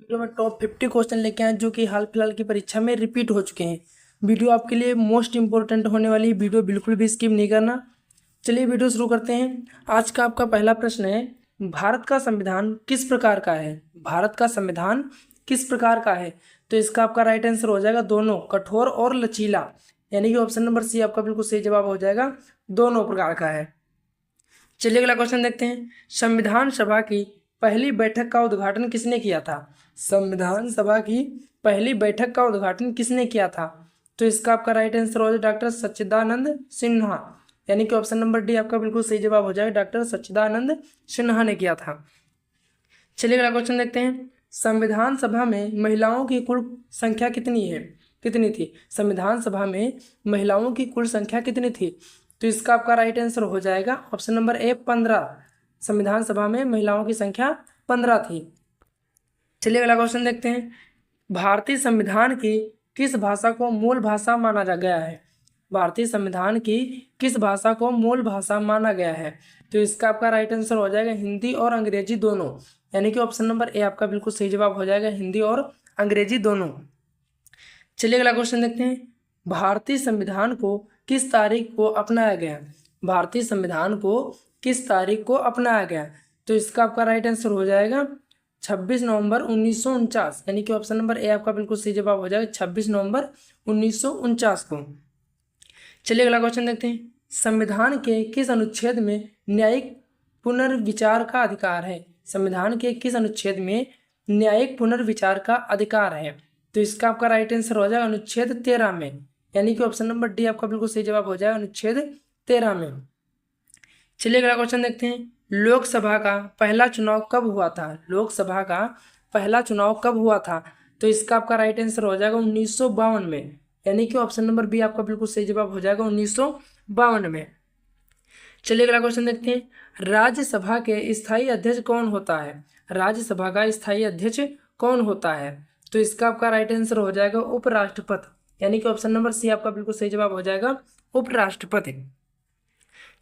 Video में top 50 question लेके आए जो कि हाल फिलहाल की परीक्षा में रिपीट हो चुके हैं। वीडियो आपके लिए मोस्ट इंपॉर्टेंट होने वाली वीडियो, बिल्कुल भी स्किप नहीं करना। चलिए वीडियो शुरू करते हैं। आज का आपका पहला प्रश्न है, भारत का संविधान किस प्रकार का है? भारत का संविधान किस प्रकार का है? तो इसका आपका राइट आंसर हो जाएगा दोनों, कठोर और लचीला। यानी कि ऑप्शन नंबर सी आपका बिल्कुल सही जवाब हो जाएगा, दोनों प्रकार का है। चलिए अगला क्वेश्चन देखते हैं। संविधान सभा की पहली बैठक का उद्घाटन किसने किया था? संविधान सभा की पहली बैठक का उद्घाटन किसने किया था? तो इसका आपका राइट आंसर हो जाएगा डॉक्टर सच्चिदानंद सिन्हा। यानी कि ऑप्शन नंबर डी आपका बिल्कुल सही जवाब हो जाएगा, डॉक्टर सच्चिदानंद सिन्हा ने किया था। चलिए अगला क्वेश्चन देखते हैं। संविधान सभा में महिलाओं की कुल संख्या कितनी थी? संविधान सभा में महिलाओं की कुल संख्या कितनी थी? तो इसका आपका राइट आंसर हो जाएगा ऑप्शन नंबर ए 15। संविधान सभा में महिलाओं की संख्या 15 थी। चलिए अगला क्वेश्चन देखते हैं। भारतीय संविधान की किस भाषा को मूल भाषा माना गया है? भारतीय संविधान की किस भाषा को मूल भाषा माना गया है? तो इसका आपका राइट आंसर हो जाएगा हिंदी और अंग्रेजी दोनों। यानी कि ऑप्शन नंबर ए आपका बिल्कुल सही जवाब हो जाएगा, हिंदी और अंग्रेजी दोनों। चलिए अगला क्वेश्चन देखते हैं। भारतीय संविधान को किस तारीख को अपनाया गया? भारतीय संविधान को किस तारीख को अपनाया गया? तो इसका आपका राइट आंसर हो जाएगा 26 नवंबर 1949। यानी कि ऑप्शन नंबर ए आपका बिल्कुल सही जवाब हो जाएगा 26 नवंबर 1949 को। चलिए अगला क्वेश्चन देखते हैं। संविधान के किस अनुच्छेद में न्यायिक पुनर्विचार का अधिकार है? संविधान के किस अनुच्छेद में न्यायिक पुनर्विचार का अधिकार है? तो इसका आपका राइट आंसर हो जाएगा अनुच्छेद 13 में। यानी कि ऑप्शन नंबर डी आपका बिल्कुल सही जवाब हो जाएगा अनुच्छेद 13 में। चलिए अगला क्वेश्चन देखते हैं। लोकसभा का पहला चुनाव कब हुआ था? लोकसभा का पहला चुनाव कब हुआ था? तो इसका आपका राइट आंसर हो जाएगा 1952 में। यानी कि ऑप्शन नंबर बी आपका बिल्कुल सही जवाब हो जाएगा 1952 में। चलिए अगला क्वेश्चन देखते हैं। राज्यसभा के स्थायी अध्यक्ष कौन होता है? राज्यसभा का स्थायी अध्यक्ष कौन होता है? तो इसका आपका राइट आंसर हो जाएगा उपराष्ट्रपति। यानी कि ऑप्शन नंबर सी आपका बिल्कुल सही जवाब हो जाएगा उपराष्ट्रपति।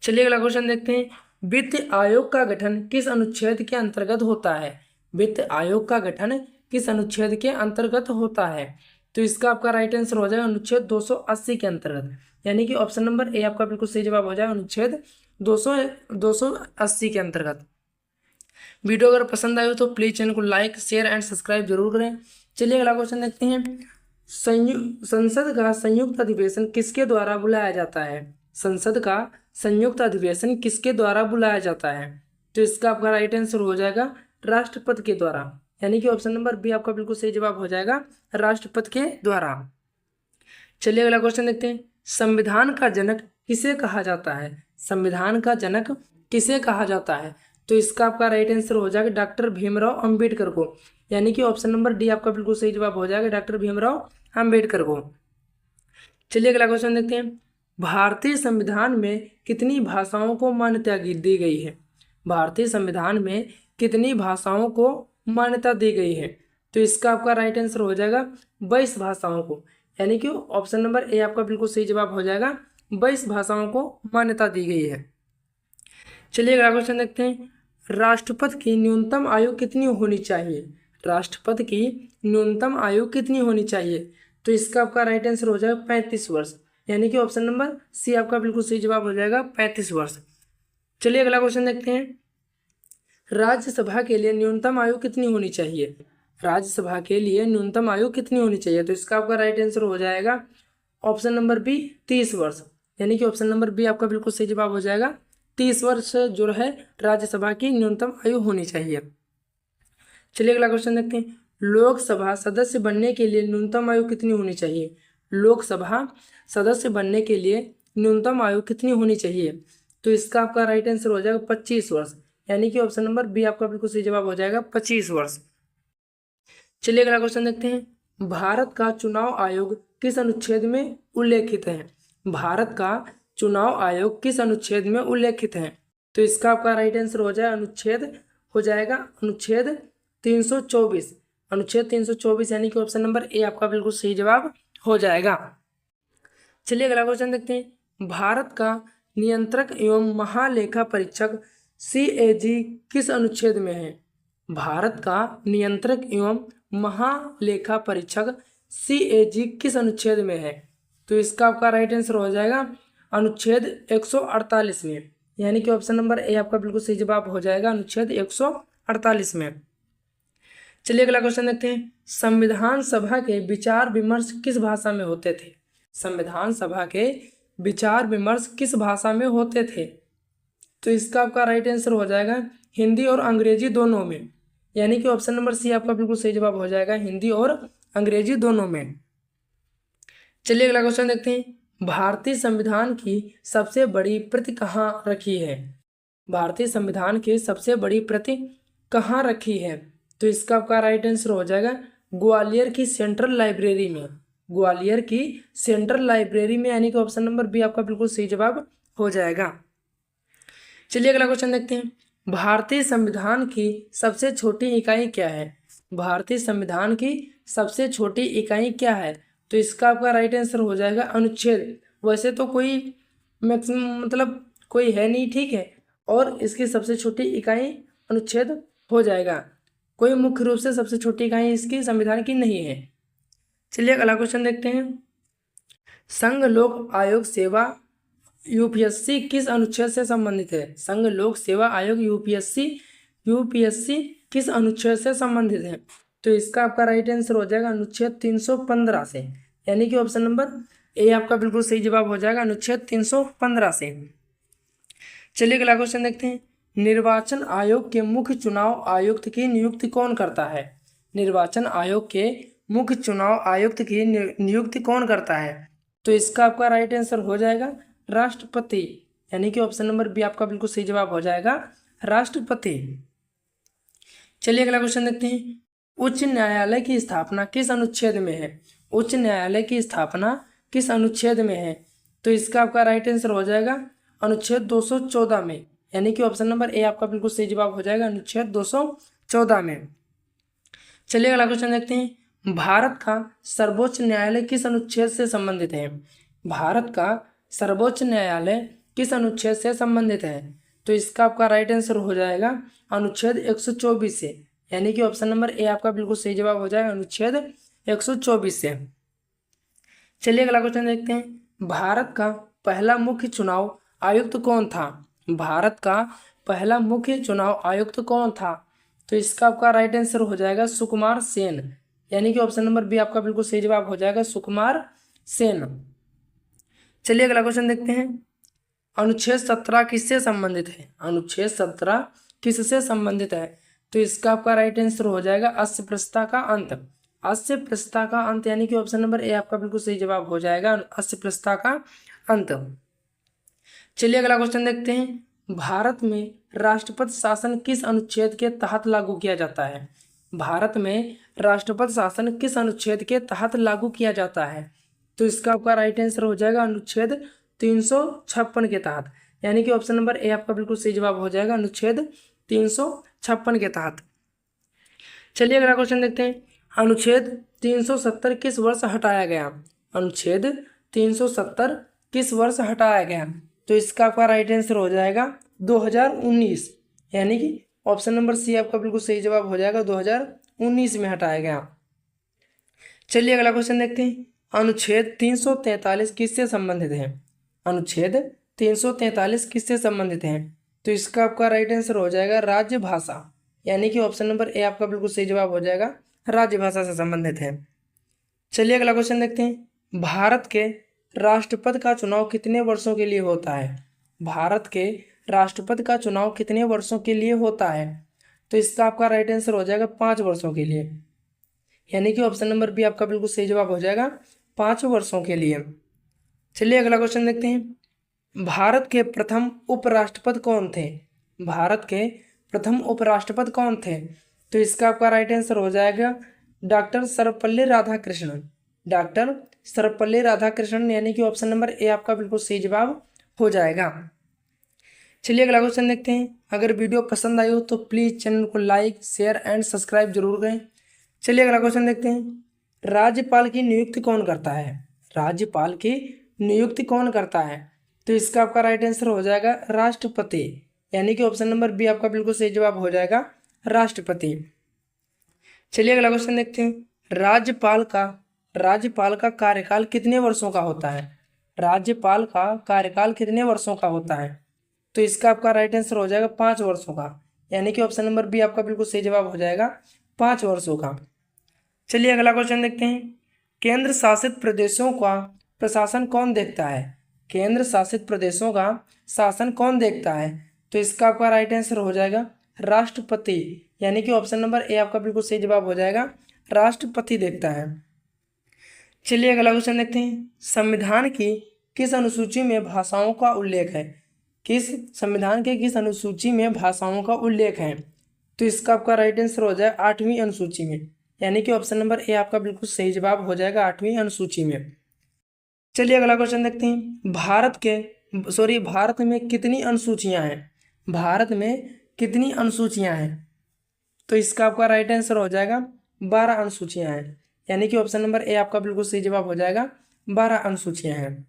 चलिए अगला क्वेश्चन देखते हैं। वित्त आयोग का गठन किस अनुच्छेद के अंतर्गत होता है? वित्त आयोग का गठन किस अनुच्छेद के अंतर्गत होता है? तो इसका आपका राइट आंसर हो जाएगा अनुच्छेद 280 के अंतर्गत। यानी कि ऑप्शन नंबर ए आपका बिल्कुल सही जवाब हो जाएगा अनुच्छेद 280 के अंतर्गत। वीडियो अगर पसंद आए हो तो प्लीज चैनल को लाइक, शेयर एंड सब्सक्राइब जरूर करें। चलिए अगला क्वेश्चन देखते हैं। संसद का संयुक्त अधिवेशन किसके द्वारा बुलाया जाता है? संसद का संयुक्त अधिवेशन किसके द्वारा बुलाया जाता है? तो इसका आपका राइट आंसर हो जाएगा राष्ट्रपति के द्वारा। यानी कि ऑप्शन नंबर बी आपका बिल्कुल सही जवाब हो जाएगा राष्ट्रपति के द्वारा। चलिए अगला क्वेश्चन देखते हैं। संविधान का जनक किसे कहा जाता है? संविधान का जनक किसे कहा जाता है? तो इसका आपका राइट आंसर हो जाएगा डॉक्टर भीमराव अंबेडकर को। यानी कि ऑप्शन नंबर डी आपका बिल्कुल सही जवाब हो जाएगा डॉक्टर भीमराव अंबेडकर को। चलिए अगला क्वेश्चन देखते हैं। भारतीय संविधान में कितनी भाषाओं को मान्यता दी गई है? भारतीय संविधान में कितनी भाषाओं को मान्यता दी गई है? तो इसका आपका राइट आंसर हो जाएगा 22 भाषाओं को। यानी कि ऑप्शन नंबर ए आपका बिल्कुल सही जवाब हो जाएगा 22 भाषाओं को मान्यता दी गई है। चलिए अगला क्वेश्चन देखते हैं। राष्ट्रपति की न्यूनतम आयु कितनी होनी चाहिए? राष्ट्रपति की न्यूनतम आयु कितनी होनी चाहिए? तो इसका आपका राइट आंसर हो जाएगा 35 वर्ष। यानी कि ऑप्शन नंबर सी आपका बिल्कुल सही जवाब हो जाएगा 35 वर्ष। चलिए अगला क्वेश्चन देखते हैं। राज्यसभा के लिए न्यूनतम आयु कितनी होनी चाहिए? राज्यसभा के लिए न्यूनतम आयु कितनी होनी चाहिए? तो इसका आपका राइट आंसर हो जाएगा ऑप्शन नंबर बी 30 वर्ष। यानी कि ऑप्शन नंबर बी आपका बिल्कुल सही जवाब हो जाएगा 30 वर्ष जो है राज्यसभा की न्यूनतम आयु होनी चाहिए। चलिए अगला क्वेश्चन देखते हैं। लोकसभा सदस्य बनने के लिए न्यूनतम आयु कितनी होनी चाहिए? लोकसभा सदस्य बनने के लिए न्यूनतम आयु कितनी होनी चाहिए? तो इसका आपका राइट आंसर हो जाएगा 25 वर्ष। यानी कि ऑप्शन नंबर बी आपका बिल्कुल सही जवाब हो जाएगा 25 वर्ष। चलिए अगला क्वेश्चन देखते हैं। भारत का चुनाव आयोग किस अनुच्छेद में उल्लेखित है? भारत का चुनाव आयोग किस अनुच्छेद में उल्लेखित है? तो इसका आपका राइट आंसर हो जाएगा अनुच्छेद 324। अनुच्छेद 324 यानी कि ऑप्शन नंबर ए आपका बिल्कुल सही जवाब हो जाएगा। चलिए अगला क्वेश्चन देखते हैं। भारत का नियंत्रक एवं महालेखा परीक्षक CAG किस अनुच्छेद में है? भारत का नियंत्रक एवं महालेखा परीक्षक CAG किस अनुच्छेद में है? तो इसका आपका राइट आंसर हो जाएगा अनुच्छेद 148 में, यानी कि ऑप्शन नंबर ए आपका बिल्कुल सही जवाब हो जाएगा अनुच्छेद 148 में। चलिए अगला क्वेश्चन देखते हैं। संविधान सभा के विचार विमर्श किस भाषा में होते थे? संविधान सभा के विचार विमर्श किस भाषा में होते थे? तो इसका आपका राइट आंसर हो जाएगा हिंदी और अंग्रेजी दोनों में, यानी कि ऑप्शन नंबर सी आपका बिल्कुल सही जवाब हो जाएगा हिंदी और अंग्रेजी दोनों में। चलिए अगला क्वेश्चन देखते हैं। भारतीय संविधान की सबसे बड़ी प्रति कहाँ रखी है? भारतीय संविधान की सबसे बड़ी प्रति कहाँ रखी है? तो इसका आपका राइट आंसर हो जाएगा ग्वालियर की सेंट्रल लाइब्रेरी में, ग्वालियर की सेंट्रल लाइब्रेरी में, यानी कि ऑप्शन नंबर बी आपका बिल्कुल सही जवाब हो जाएगा। चलिए अगला क्वेश्चन देखते हैं। भारतीय संविधान की सबसे छोटी इकाई क्या है? भारतीय संविधान की सबसे छोटी इकाई क्या है? तो इसका आपका राइट आंसर हो जाएगा अनुच्छेद। वैसे तो कोई मैक्सिमम मतलब कोई है नहीं, ठीक है, और इसकी सबसे छोटी इकाई अनुच्छेद हो जाएगा। कोई मुख्य रूप से सबसे छोटी इकाई इसकी संविधान की नहीं है। चलिए अगला क्वेश्चन देखते हैं। संघ लोक आयोग सेवा UPSC किस अनुच्छेद से संबंधित है? संघ लोक सेवा आयोग UPSC किस अनुच्छेद से संबंधित है? तो इसका आपका राइट आंसर हो जाएगा अनुच्छेद 315 से, यानी कि ऑप्शन नंबर ए आपका बिल्कुल सही जवाब हो जाएगा अनुच्छेद 315 से। चलिए अगला क्वेश्चन देखते हैं। निर्वाचन आयोग के मुख्य चुनाव आयुक्त की नियुक्ति कौन करता है? निर्वाचन आयोग के मुख्य चुनाव आयुक्त की नियुक्ति कौन करता है? तो इसका आपका राइट आंसर हो जाएगा राष्ट्रपति, यानी कि ऑप्शन नंबर बी आपका बिल्कुल सही जवाब हो जाएगा राष्ट्रपति। चलिए अगला क्वेश्चन देखते हैं। उच्च न्यायालय की स्थापना किस अनुच्छेद में है? उच्च न्यायालय की स्थापना किस अनुच्छेद में है? तो इसका आपका राइट आंसर हो जाएगा अनुच्छेद 214 में, यानी कि ऑप्शन नंबर ए आपका बिल्कुल सही जवाब हो जाएगा अनुच्छेद 214 में। चलिए अगला क्वेश्चन देखते हैं। भारत का सर्वोच्च न्यायालय किस अनुच्छेद से संबंधित है? भारत का सर्वोच्च न्यायालय किस अनुच्छेद से संबंधित है? तो इसका आपका राइट आंसर हो जाएगा अनुच्छेद 124 से, यानी कि ऑप्शन नंबर ए आपका बिल्कुल सही जवाब हो जाएगा अनुच्छेद 124 से। चलिए अगला क्वेश्चन देखते हैं। भारत का पहला मुख्य चुनाव आयुक्त कौन था? भारत का पहला मुख्य चुनाव आयुक्त कौन था? तो इसका आपका राइट आंसर हो जाएगा सुकुमार सेन, यानी कि ऑप्शन नंबर बी आपका बिल्कुल सही जवाब हो जाएगा सुकुमार सेन। चलिए अगला क्वेश्चन देखते हैं। अनुच्छेद 17 किससे संबंधित है? अनुच्छेद 17 किससे संबंधित है? तो इसका आपका राइट आंसर हो जाएगा अस्पृश्यता का अंत, अस्पृश्यता का अंत, यानी कि ऑप्शन नंबर ए आपका बिल्कुल सही जवाब हो जाएगा अस्पृश्यता का अंत। चलिए अगला क्वेश्चन देखते हैं। भारत में राष्ट्रपति शासन किस अनुच्छेद के तहत लागू किया जाता है? भारत में राष्ट्रपति शासन किस अनुच्छेद के तहत लागू किया जाता है? तो इसका आपका राइट आंसर हो जाएगा अनुच्छेद 356 के तहत, यानी कि ऑप्शन नंबर ए आपका बिल्कुल सही जवाब हो जाएगा अनुच्छेद 356 के तहत। चलिए अगला क्वेश्चन देखते हैं। अनुच्छेद 370 किस वर्ष हटाया गया? अनुच्छेद 370 किस वर्ष हटाया गया? तो इसका आपका राइट आंसर हो जाएगा 2019, यानी कि ऑप्शन नंबर सी आपका बिल्कुल सही जवाब हो जाएगा 2019 में हटाया गया। चलिए अगला क्वेश्चन देखते हैं। अनुच्छेद 343 किससे संबंधित है? अनुच्छेद 343 किससे संबंधित है? तो इसका आपका राइट आंसर हो जाएगा राज्य भाषा, यानी कि ऑप्शन नंबर ए आपका बिल्कुल सही जवाब हो जाएगा राज्य भाषा से संबंधित है। चलिए अगला क्वेश्चन देखते हैं। भारत के राष्ट्रपति का चुनाव कितने वर्षों के लिए होता है? भारत के राष्ट्रपति का चुनाव कितने वर्षों के लिए होता है? तो इसका आपका राइट आंसर हो जाएगा 5 वर्षों के लिए, यानी कि ऑप्शन नंबर बी आपका बिल्कुल सही जवाब हो जाएगा 5 वर्षों के लिए। चलिए अगला क्वेश्चन देखते हैं। भारत के प्रथम उपराष्ट्रपति कौन थे? भारत के प्रथम उपराष्ट्रपति कौन थे? तो इसका आपका राइट आंसर हो जाएगा डॉक्टर सर्वपल्ली राधाकृष्णन, डॉक्टर सर्वपल्ली राधाकृष्णन, यानी कि ऑप्शन नंबर ए आपका बिल्कुल सही जवाब हो जाएगा। चलिए अगला क्वेश्चन देखते हैं। अगर वीडियो पसंद आई हो तो प्लीज़ चैनल को लाइक शेयर एंड सब्सक्राइब जरूर करें। चलिए अगला क्वेश्चन देखते हैं। राज्यपाल की नियुक्ति कौन करता है? राज्यपाल की नियुक्ति कौन करता है? तो इसका आपका राइट आंसर हो जाएगा राष्ट्रपति, यानी कि ऑप्शन नंबर बी आपका बिल्कुल सही जवाब हो जाएगा राष्ट्रपति। चलिए अगला क्वेश्चन देखते हैं। राज्यपाल का कार्यकाल कितने वर्षों का होता है? राज्यपाल का कार्यकाल कितने वर्षों का होता है? तो इसका आपका राइट आंसर हो जाएगा 5 वर्षों का, यानी कि ऑप्शन नंबर बी आपका बिल्कुल सही जवाब हो जाएगा 5 वर्षों का। चलिए अगला क्वेश्चन देखते हैं। केंद्र शासित प्रदेशों का प्रशासन कौन देखता है? केंद्र शासित प्रदेशों का शासन कौन देखता है? तो इसका आपका राइट आंसर हो जाएगा राष्ट्रपति, यानी कि ऑप्शन नंबर ए आपका बिल्कुल सही जवाब हो जाएगा, राष्ट्रपति देखता है। चलिए अगला क्वेश्चन देखते हैं। संविधान की किस अनुसूची में भाषाओं का उल्लेख है? संविधान के किस अनुसूची में भाषाओं का उल्लेख है? तो इसका आपका राइट आंसर हो जाएगा 8वीं अनुसूची में, यानी कि ऑप्शन नंबर ए आपका बिल्कुल सही जवाब हो जाएगा 8वीं अनुसूची में। चलिए अगला क्वेश्चन देखते हैं। भारत में कितनी अनुसूचियां हैं? भारत में कितनी अनुसूचियां हैं? तो इसका आपका राइट आंसर हो जाएगा 12 अनुसूचियां हैं, यानी कि ऑप्शन नंबर ए आपका बिल्कुल सही जवाब हो जाएगा 12 अनुसूचियां हैं।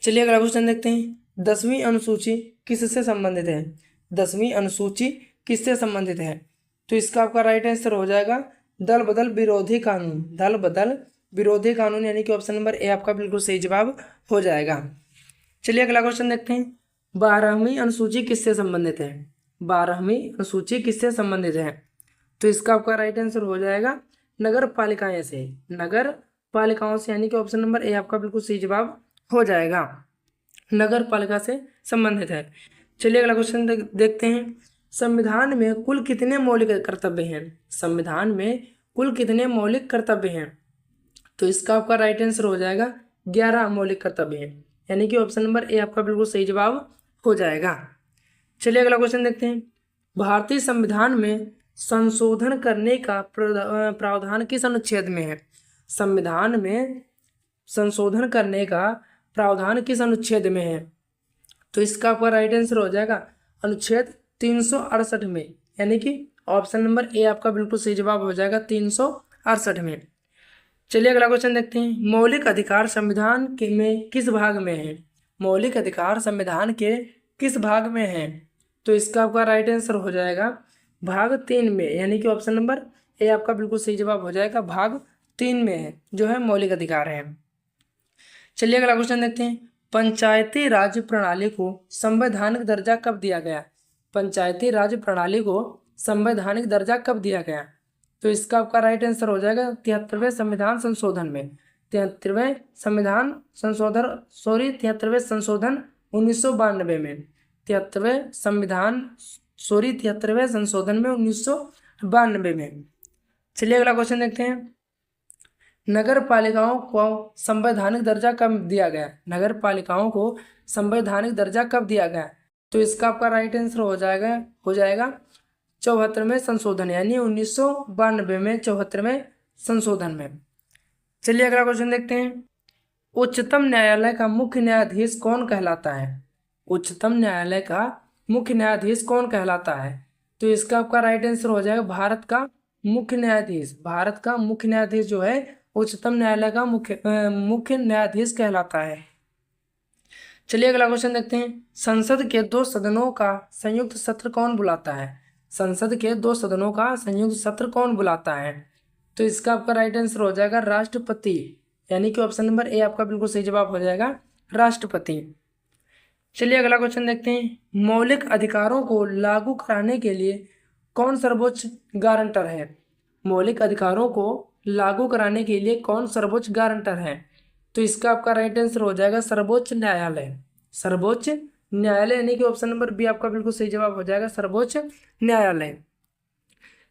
चलिए अगला क्वेश्चन देखते हैं। 10वीं अनुसूची किससे संबंधित है? 10वीं अनुसूची किससे संबंधित है? तो इसका आपका राइट आंसर हो जाएगा दल बदल विरोधी कानून, दल बदल विरोधी कानून, यानी कि ऑप्शन नंबर ए आपका बिल्कुल सही जवाब हो जाएगा। चलिए अगला क्वेश्चन देखते हैं। 12वीं अनुसूची किससे संबंधित है? 12वीं अनुसूची किससे संबंधित है? तो इसका आपका राइट आंसर हो जाएगा नगर पालिकाएं से, नगर पालिकाओं से, यानी कि ऑप्शन नंबर ए आपका बिल्कुल सही जवाब हो जाएगा, नगर पालिका से संबंधित है। चलिए अगला क्वेश्चन देखते हैं। संविधान में कुल कितने मौलिक कर्तव्य हैं? संविधान में कुल कितने मौलिक कर्तव्य हैं? तो इसका आपका राइट आंसर हो जाएगा 11 मौलिक कर्तव्य हैं, यानी कि ऑप्शन नंबर ए आपका बिल्कुल सही जवाब हो जाएगा। चलिए अगला क्वेश्चन देखते हैं। भारतीय संविधान में संशोधन करने का प्रावधान किस अनुच्छेद में है? संविधान में संशोधन करने का प्रावधान किस अनुच्छेद में है? तो इसका आपका राइट आंसर हो जाएगा अनुच्छेद 368 में, यानी कि ऑप्शन नंबर ए आपका बिल्कुल सही जवाब हो जाएगा 368 में। चलिए अगला क्वेश्चन देखते हैं। मौलिक अधिकार संविधान के में किस भाग में है? मौलिक अधिकार संविधान के किस भाग में है? तो इसका आपका राइट आंसर हो जाएगा भाग 3 में, यानी कि ऑप्शन नंबर ए आपका बिल्कुल सही जवाब हो जाएगा भाग 3 में है, जो है मौलिक अधिकार है। चलिए अगला क्वेश्चन देखते हैं। पंचायती राज प्रणाली को संवैधानिक दर्जा कब दिया गया? पंचायती राज प्रणाली को संवैधानिक दर्जा कब दिया गया? तो इसका आपका राइट आंसर हो जाएगा 73वें संविधान संशोधन में, 73वें संशोधन 1992 में, 73वें संशोधन में 1992 में। चलिए अगला क्वेश्चन देखते हैं। नगर पालिकाओं को संवैधानिक दर्जा कब दिया गया? नगर पालिकाओं को संवैधानिक दर्जा कब दिया गया? तो इसका आपका राइट आंसर हो जाएगा 74वें संशोधन, यानी 1992 में 74वें संशोधन में। चलिए अगला क्वेश्चन देखते हैं। उच्चतम न्यायालय का मुख्य न्यायाधीश कौन कहलाता है? उच्चतम न्यायालय का मुख्य न्यायाधीश कौन कहलाता है? तो इसका आपका राइट आंसर हो जाएगा भारत का मुख्य न्यायाधीश। भारत का मुख्य न्यायाधीश जो है उच्चतम न्यायालय का मुख्य न्यायाधीश कहलाता है। चलिए अगला क्वेश्चन देखते हैं। संसद के 2 सदनों का संयुक्त सत्र कौन बुलाता है? संसद के 2 सदनों का संयुक्त सत्र कौन बुलाता है? तो इसका आपका राइट आंसर हो जाएगा राष्ट्रपति, यानी कि ऑप्शन नंबर ए आपका बिल्कुल सही जवाब हो जाएगा राष्ट्रपति। चलिए अगला क्वेश्चन देखते हैं। मौलिक अधिकारों को लागू कराने के लिए कौन सर्वोच्च गारंटर है? मौलिक अधिकारों को लागू कराने के लिए कौन सर्वोच्च गारंटर है? तो इसका आपका राइट आंसर हो जाएगा सर्वोच्च न्यायालय। सर्वोच्च न्यायालय, यानी कि ऑप्शन नंबर बी आपका बिल्कुल सही जवाब हो जाएगा सर्वोच्च न्यायालय।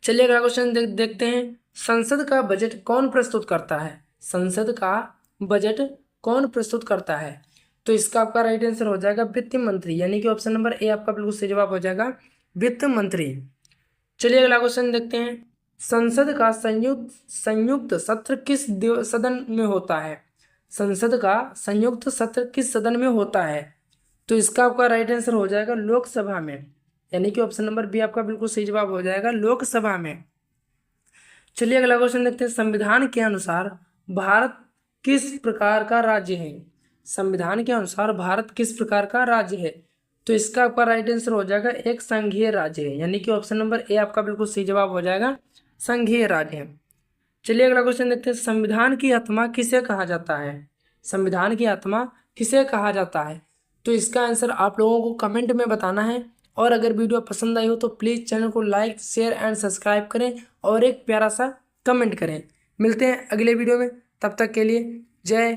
चलिए अगला क्वेश्चन देखते हैं। संसद का बजट कौन प्रस्तुत करता है? संसद का बजट कौन प्रस्तुत करता है? तो इसका आपका राइट आंसर हो जाएगा वित्त मंत्री, यानी कि ऑप्शन नंबर ए आपका बिल्कुल सही जवाब हो जाएगा वित्त मंत्री। चलिए अगला क्वेश्चन देखते हैं। संसद का संयुक्त सत्र किस सदन में होता है? संसद का संयुक्त सत्र किस सदन में होता है? तो इसका आपका राइट आंसर हो जाएगा लोकसभा में, यानी कि ऑप्शन नंबर बी आपका बिल्कुल सही जवाब हो जाएगा लोकसभा में। चलिए अगला क्वेश्चन देखते हैं। संविधान के अनुसार भारत किस प्रकार का राज्य है? संविधान के अनुसार भारत किस प्रकार का राज्य है? तो इसका आपका राइट आंसर हो जाएगा एक संघीय राज्य है, यानी कि ऑप्शन नंबर ए आपका बिल्कुल सही जवाब हो जाएगा संघीय राज्य है। चलिए अगला क्वेश्चन देखते हैं, संविधान की आत्मा किसे कहा जाता है? संविधान की आत्मा किसे कहा जाता है? तो इसका आंसर आप लोगों को कमेंट में बताना है। और अगर वीडियो पसंद आई हो तो प्लीज़ चैनल को लाइक शेयर एंड सब्सक्राइब करें और एक प्यारा सा कमेंट करें। मिलते हैं अगले वीडियो में, तब तक के लिए जय